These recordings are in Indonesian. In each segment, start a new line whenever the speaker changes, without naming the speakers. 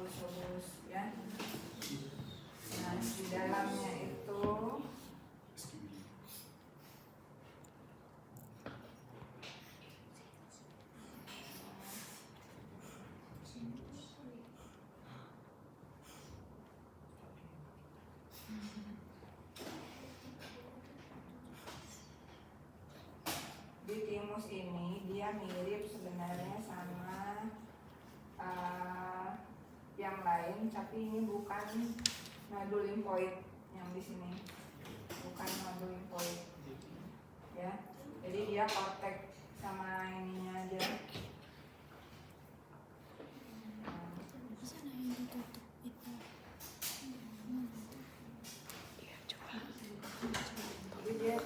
lobulus ya. Nah, di dalamnya itu di timus ini dia mirip sebenarnya sama yang lain, tapi ini bukan nodul limfoid yang di sini, bukan nodul limfoid ya. Jadi dia kortek sama ininya aja. Jadi dia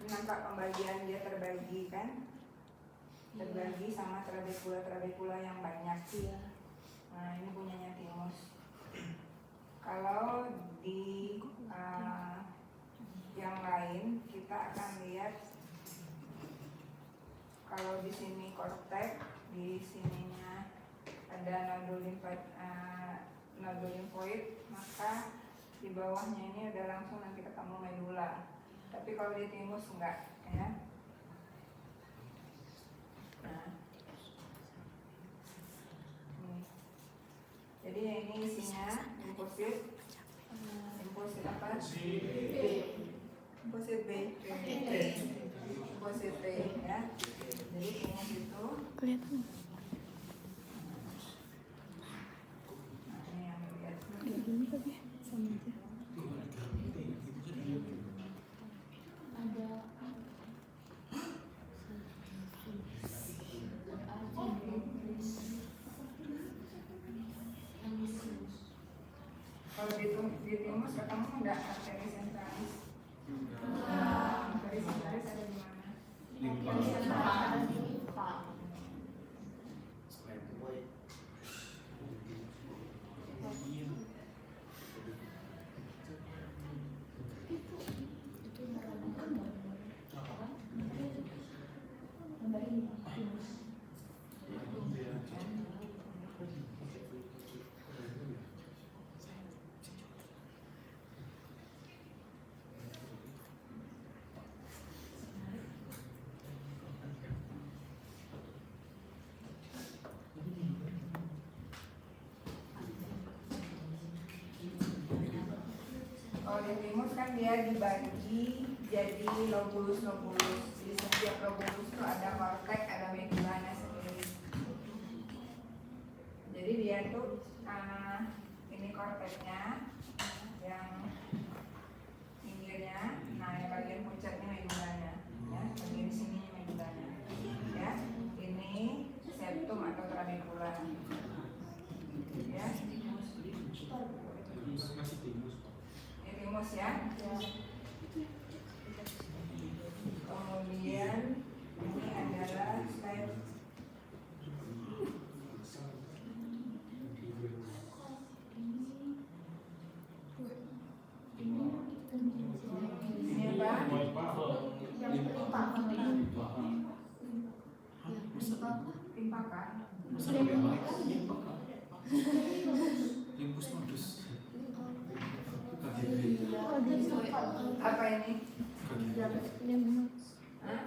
nampak pembagian dia terbagi kan, terbagi sama trabekula yang banyak sih. Nah ini punyanya timus. Kalau di yang lain kita akan lihat kalau di sini kortek, di sininya ada nodul limfoid, maka di bawahnya ini udah langsung nanti ketemu medula. Tapi kalau di timus enggak ya. Nah, jadi ini isinya limfosit apa? Limfosit B, limfosit T ya. Jadi timus itu
kelihatan.
Nah, ini yang lihat.
Ini tadi sama aja.
Kalau di timus ketemu enggak arteri sentralis? Arteri sentralis ada di mana? Kalau di timus kan dia dibagi jadi lobulus-lobulus. Di setiap lobulus itu ada kortek, ada medulanya sendiri. Jadi dia tuh ini korteknya, yang pinggirnya, nah yang bagian puncaknya medulanya, ya, bagian sininya medulanya, ya. Ini septum atau trabekula, ya. Timus ya. Kemudian ini adalah slide ini apa? Timpaka.
Limpus nodus.
Apa ini? Hah?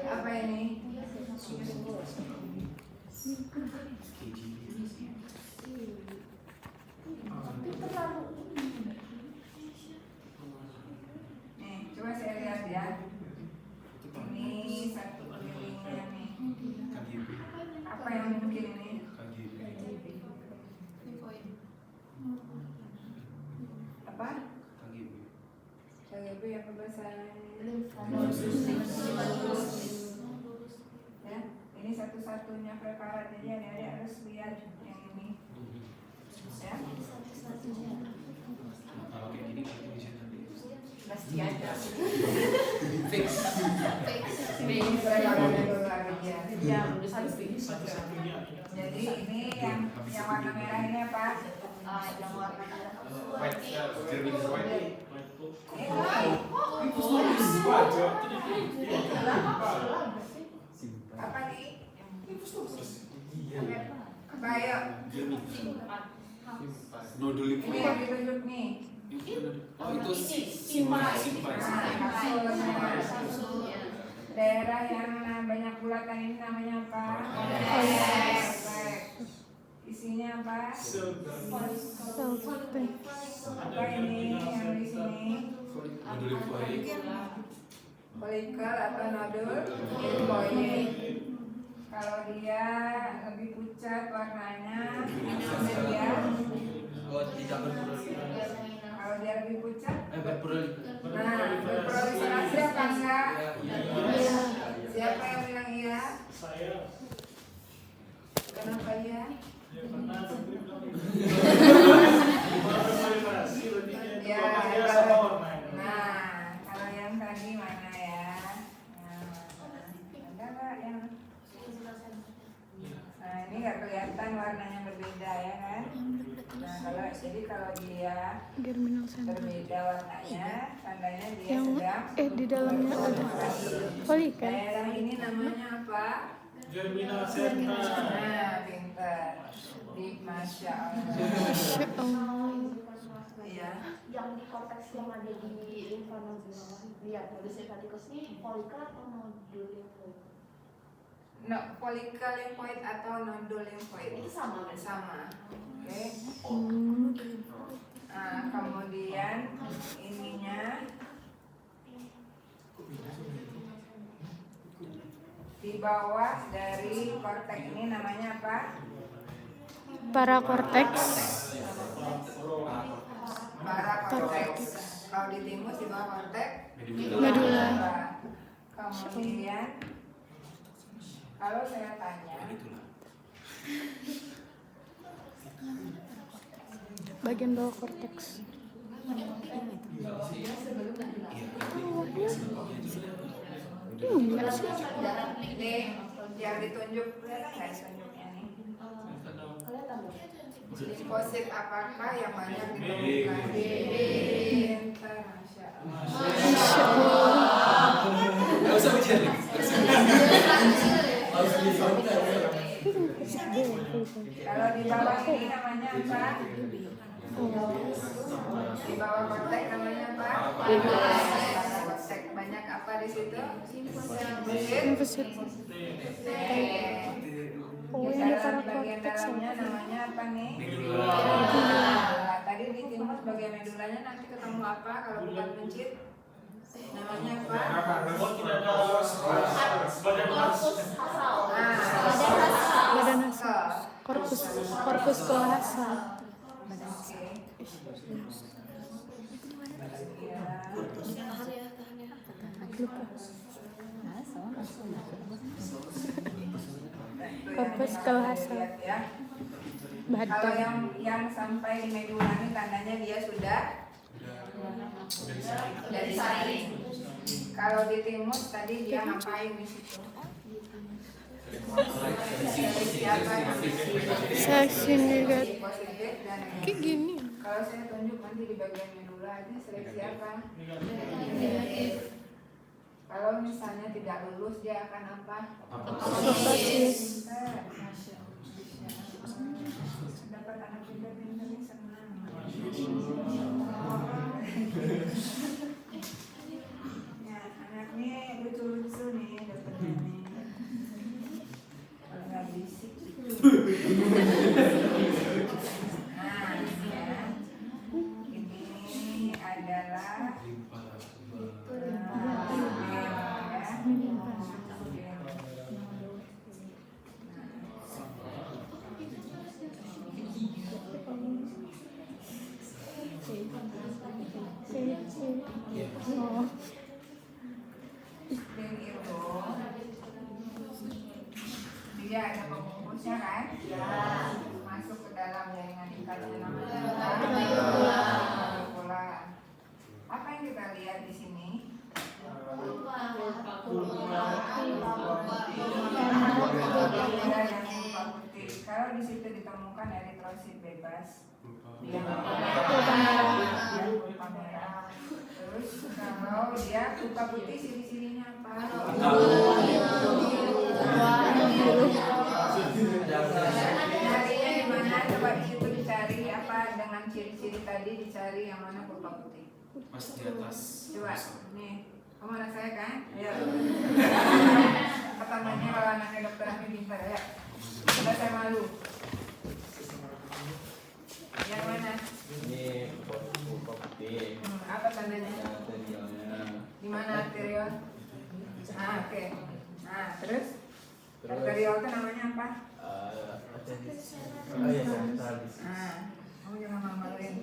Apa ini? Nih, coba saya lihat ya. Ini satu kelilingnya nih. Apa yang mungkin ini? Apa? KGB apa bahasa? Ya, ini satu-satunya preparat, jadi adik-adik harus lihat yang ini. Ya.
Kalau kayak gini tulisan nanti.
Pasti ada.
Fix.
Ini preparatannya dulu lagi ya.
Satu-satunya.
Jadi ini yang warna merah ini apa?
yang warna merah
White. Jermin white.
Apa nih? Apa ayo?
Jermin. Nodul
Ini yang ditunjuk nih.
Oh itu
Nah, kapsulnya. Daerah yang banyak bulatan ini namanya apa? Kompleks. Isinya apa? Apa ini yang di sini?
nodul limfoid.
Folikel atau nodul limfoid. Kalau dia lebih pucat warnanya, namanya dia.
Oh tidak berproliferasi.
Kalau dia lebih pucat,
Berproliferasi.
nah berproliferasi apa enggak?
Iya.
Siapa yang bilang iya?
Saya
Kenapa iya?
berproliferasi berarti
Ya,
dia sama warnanya.
nah, kalau yang tadi mana ya? Nah, ada nggak yang? Nah, ini nggak kelihatan warnanya berbeda ya kan? Nah, kalau dia
Germinal center.
berbeda warnanya, tandanya dia
Yang
sedang
di dalamnya ada
berproliferasi.
folikel.
Daerah ini namanya apa?
Germinal sentra.
Nah, pinter. Masya Allah.
Masya Allah.
Iya.
yang di korteks yang ada di limfa nodul lihat nodus hepaticus ini folikel atau nodul limfoid
No, folikel limfoid atau nodul limfoid
itu sama kan?
sama. Oke.
Hmm.
Nah, kemudian ininya di bawah dari korteks ini namanya apa?
Parakorteks.
Parakorteks. Kalau di timus di bawah korteks
Medula.
Kemudian kalau saya tanya
Bagian bawah korteks. Enggak sih.
ini yang ditunjuk kelihatan nggak ditunjuknya nih?
kelihatan dong
Limfosit apakah yang banyak ditemukan? Pintar, Masya Allah.
Masya Allah.
Nggak usah bicara.
Kalau di bawah ini namanya apa? Di bawah korteks namanya apa? Korteks. Banyak apa di situ?
Limfosit. Oh,
Di
ini
dalam bagian
parakorteks.
dalamnya namanya apa nih? Tadi di timus bagian medulanya nanti ketemu apa kalau bukan mencit? Namanya apa?
Oh tidak ada badan
korpus asal
Badan asal. Korpus kohasa.
Oke.
Lupa. Korpus kohasa.
Lihat ya. Kalau
Badan.
yang sampai di medula ini tandanya dia sudah disaring. Kalau di timus tadi dia ngapain di situ? Siapa yang
Seleksi negatif.
positif dan
Kayak gini.
kalau saya tunjuk nanti di bagian medula ini seleksi apa? Kalau misalnya tidak lulus dia akan apa?
Sofasis.
Masya Allah. Dapat anak pintar-pintar ini senang. Ya, anaknya lucu-lucu nih dapetnya nih. Kalau nggak berisik. Nah, ya. Ini adalah
Oh.
spring itu dia ada pembungkusnya kan? Masuk ke dalam jaringan ikatnya namanya bola. Apa yang kita lihat di sini? Kalau di situ ditemukan ditemukan eritrosit bebas. Dia pulpa merah. Terus kalau dia pulpa putih ciri-cirinya apa? Carinya di mana? Coba di situ dicari apa dengan ciri-ciri tadi, dicari yang mana pulpa putih.
Pas di atas.
Coba nih, kamu anak saya kan? Ayo. Pertamanya kalau anaknya dokter Ahmi pintar ya. Coba saya malu. Yang mana?
Ini pulpa putih.
Apa tandanya?
Ya, arterialnya.
Di mana arteriol? Ah, oke. Nah, terus
Terus
arteriol itu namanya apa?
oh iya, sentralis.
Nah, kamu jangan malu-maluin.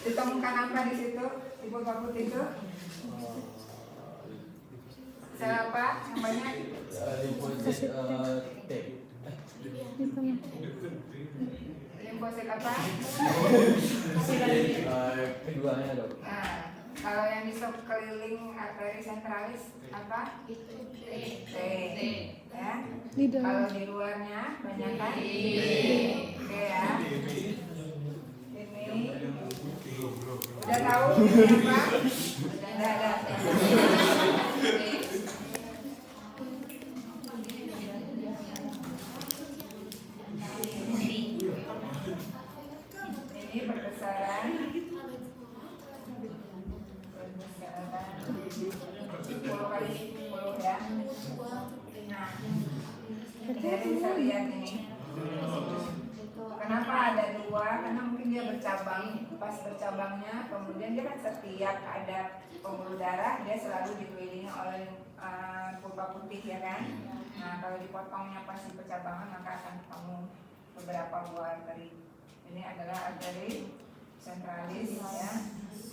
Ditemukan apa di situ? Di pulpa putih itu? Sel apa yang banyak?
Limfosit T.
Limfosit apa?
Keduanya dok.
Nah, kalau yang di sekeliling arteri sentralis apa? T. Ya.
Di dalam.
Kalau di luarnya banyak kan? Oke ya. Ini udah tahu ini apa? Udah ada. Ini berbesaran 10 kali 10 ya. Nah, jadi bisa lihat ini. Kenapa ada dua? Karena mungkin dia bercabang. Pas bercabangnya, kemudian dia kan setiap ada pembuluh darah dia selalu dikelilingi oleh pulpa putih ya kan. Nah, kalau dipotongnya pas di percabangan maka akan ketemu beberapa buah arteri. Ini adalah arteri sentralis ya.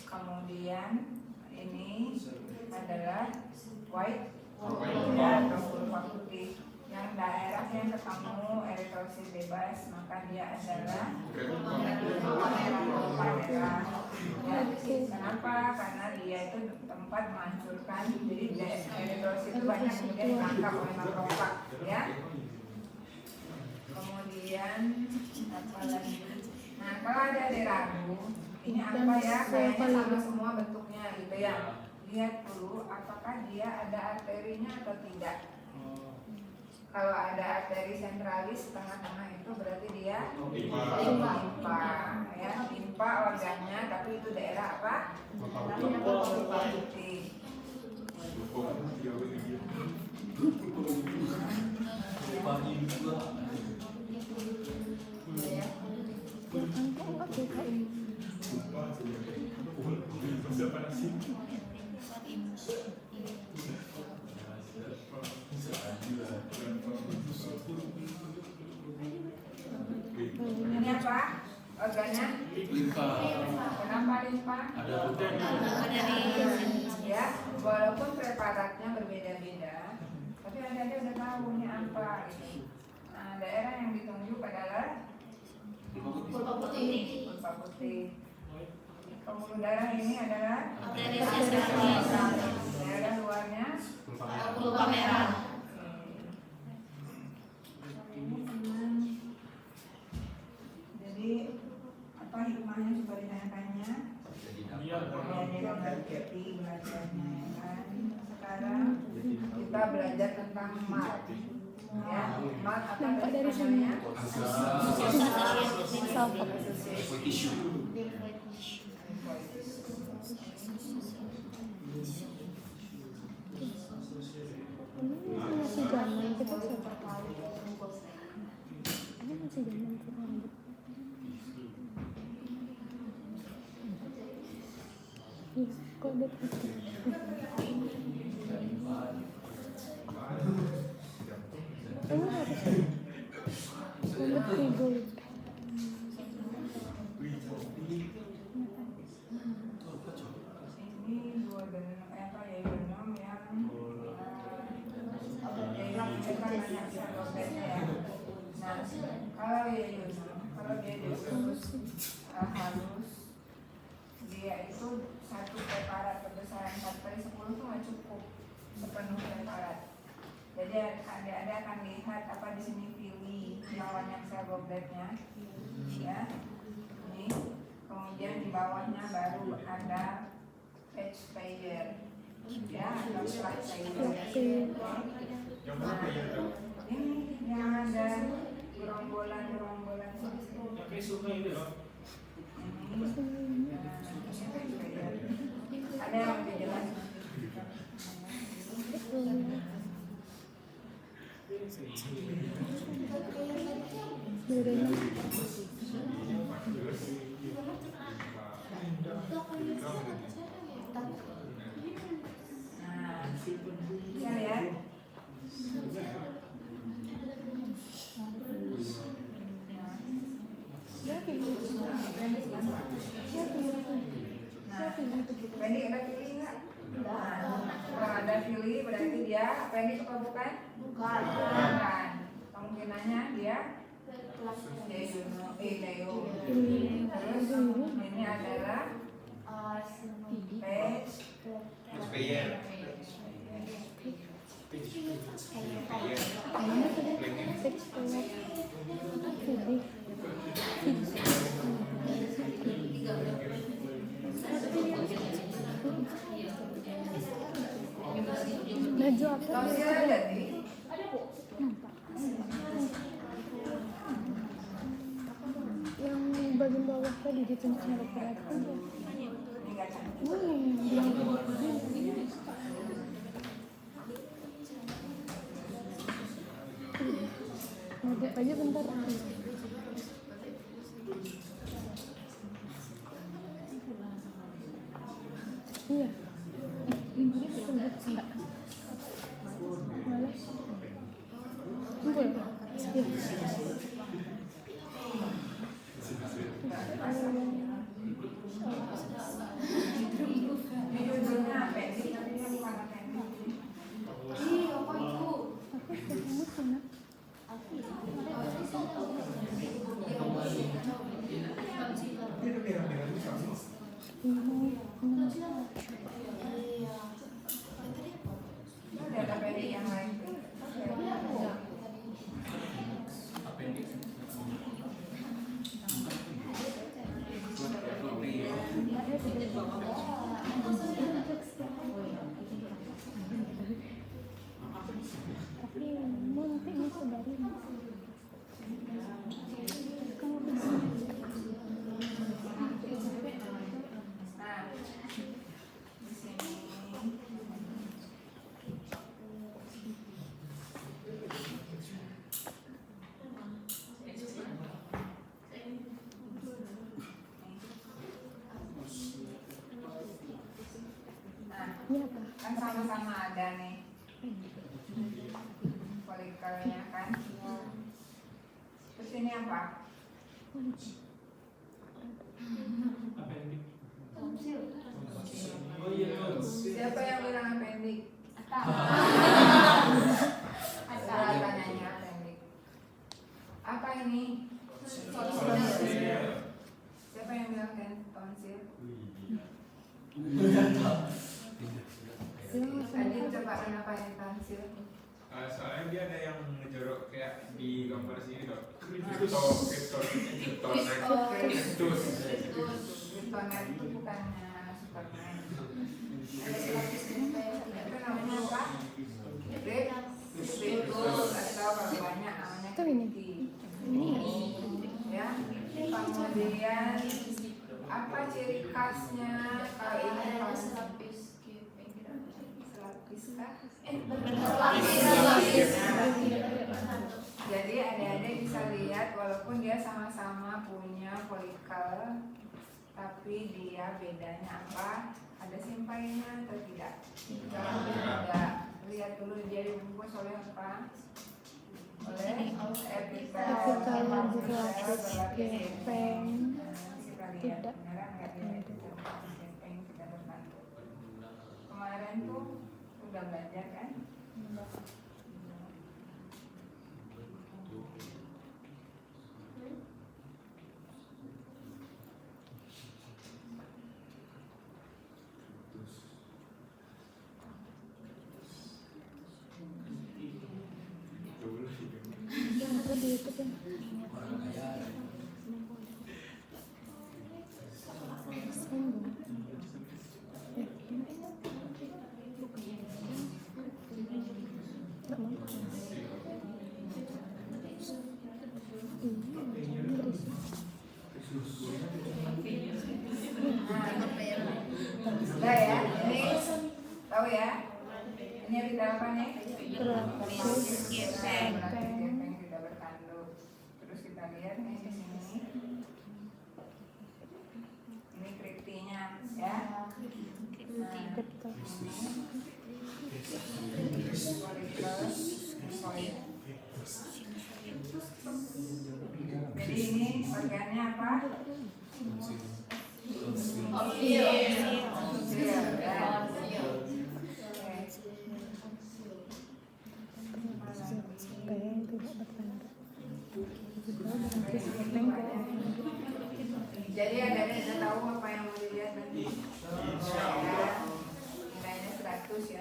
Kemudian ini adalah white ya, atau pulpa putih. Yang daerah yang ketemu eritrosit bebas maka dia adalah pulpa merah. Ya, kenapa? Karena dia itu tempat menghancurkan. Jadi eritrosit itu banyak kemudian ditangkap oleh makrofag ya. Kemudian apa lagi? Nah, kalau ada ragu, ini apa ya? Kayaknya sama semua bentuknya gitu ya. Lihat dulu apakah dia ada arterinya atau tidak. Kalau ada arteri sentralis tengah-tengah itu berarti dia limpa ya, limpa organnya, tapi itu daerah apa? Pulpa putih. Ya. Ini apa? Organnya?
Limpa.
Kenapa limpa?
Ada putih.
Ya, walaupun preparatnya berbeda-beda, tapi Anda udah tahu ini apa gitu. Nah, daerah yang ditunjuk adalah
Pulpa putih.
pulpa putih. Pembuluh darah ini adalah daerah luarnya
Pulpa merah.
Jadi apa hikmahnya coba ditanya-tanya?
Iya,
Dia mengerti belajarnya ya kan. Sekarang kita belajar tentang mat. Ya, mat apa
Nampak
tadi
dari sini.
namanya?
Salpo.
Tisu.
Ini masih zaman kita siapa? Ini masih zaman kita rambut. Ih, kok ada putih? Ini harus rambut trigol.
Ini dua genom apa ya genom yang dia banyak selotipnya ya. Nah, kalau dia harus dia itu satu preparat berbesaran 4/10 itu nggak cukup sepenuh preparat. Jadi adik-adik akan lihat apa di sini pilih yang banyak sel gobletnya, ya. Ini, kemudian di bawahnya baru ada patch player, ya, atau plug player.
Yang mana ya dok?
Ini yang ada gerombolan-gerombolan
Yang kayak sungai itu dok.
ini. Ada yang lebih jelas.
Bedanya
Nah, bisa lihat. Nah, Wendy ada pilih nggak? Nah, kalau ada pilih berarti dia Wendy suka bukan?
Bukan.
Bukan. Kemungkinannya dia Deo. Terus ini adalah patch
Player.
mana tadi? Patch player. Pilih. Baju apa?
Tausiah ada di
Yang bagian bawah tadi ditunjuk merek berat aja.
ini nggak cantik.
Bilang ngedek aja bentar. Iya. Tunjuk enggak? Malah. Enggak. Iya.
Ini judulnya pendek, tapi ini bukan pendek.
Aku ketemu sana.
Ini ada pendek yang lain.
Appendix.
Tapi mau nanti bisa dari kamu bisa.
Nah, di sini nah,
Ini apa?
kan sama-sama ada nih folikelnya kan. Terus ini apa?
Appendix. Oh iya dok.
Siapa yang bilang appendix? Salah tanyanya appendix. Apa ini? Siapa yang bilang kan tonsil? Tadi coba kenapa ini tonsil?
Soalnya dia ada yang ngejorok kayak di gambar sini dok.
Toner itu bukannya Superman. Itu namanya apa? Betul, atau kalau banyak namanya
Itu ini.
kritik. Ya, kemudian apa ciri khasnya kalau ini selapis kah? Jadi adik-adik bisa lihat walaupun dia sama-sama punya folikel, tapi dia bedanya apa? Ada simpainya atau tidak? Tidak. Lihat dulu dia dibungkus oleh apa? Oleh epitel
berlapis gepeng.
Kita lihat
Tidak.
beneran nggak dia epitel gepeng kita berbantu. Kemarin tuh udah belajar kan?
Yang ada di YouTube ya.
Udah ya, ini tahu ya? Ini berita apa nih?
Grafis
Gepeng
gepeng.
tidak bertanduk. Terus kita lihat nih di sini. Ini kriptinya ya. Nah,
Betul.
jadi ini organnya apa?
Gepeng tidak bertanduk. Grafis gepeng.
Jadi ada tahu apa yang mau dilihat nanti? Ya, nilainya 100 ya.